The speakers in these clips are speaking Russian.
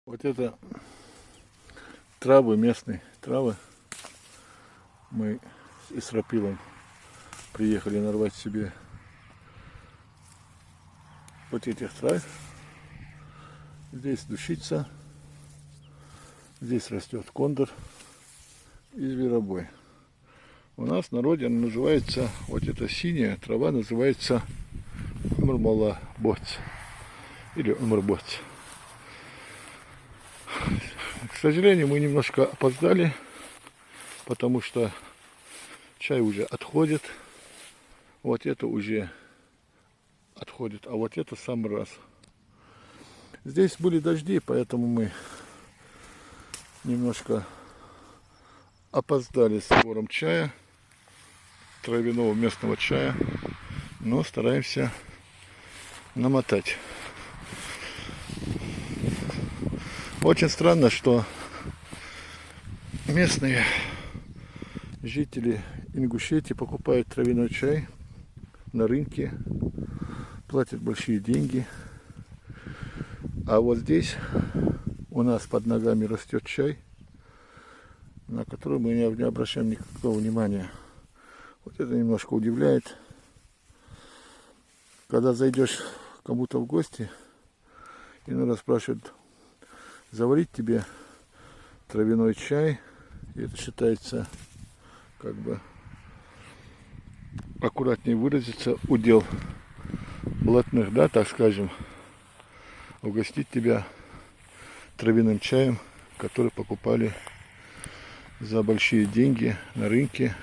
Вот это травы, местные травы. Мы с Исрапилом приехали нарвать себе вот этих трав. Здесь душица, здесь растет кондор и зверобой. У нас в народе она называется, вот эта синяя трава называется умрмала-боц или умрбоц. К сожалению, мы немножко опоздали, потому что чай уже отходит. Вот это уже отходит, а вот это в самый раз. Здесь были дожди, поэтому мы немножко опоздали с сбором чая, травяного местного чая, но стараемся намотать. Очень странно, что местные жители Ингушетии покупают травяной чай на рынке, платят большие деньги. А вот здесь у нас под ногами растет чай, на который мы не обращаем никакого внимания. Вот это немножко удивляет. Когда зайдешь к кому-то в гости, иногда спрашивают: заварить тебе травяной чай. И это считается, как бы, аккуратнее выразиться, удел блатных, да, так скажем, угостить тебя травяным чаем, который покупали за большие деньги на рынке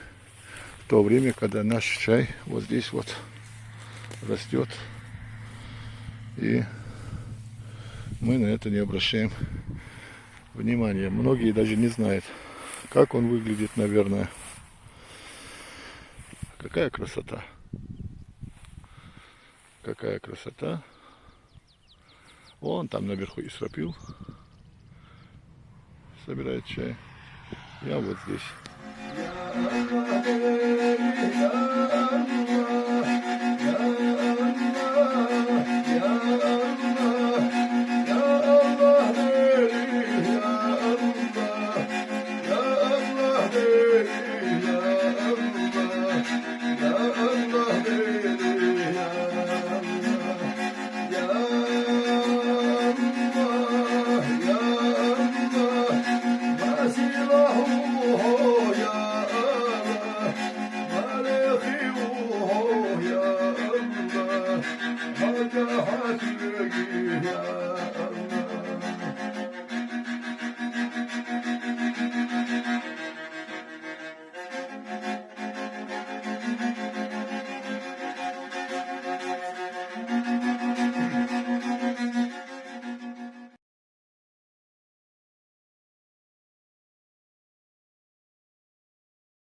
в то время, когда наш чай вот здесь вот растет, и мы на это не обращаем внимания. Многие даже не знают, как он выглядит, наверное. Какая красота! Какая красота! Вон там наверху Исрапил собирает чай. Я вот здесь.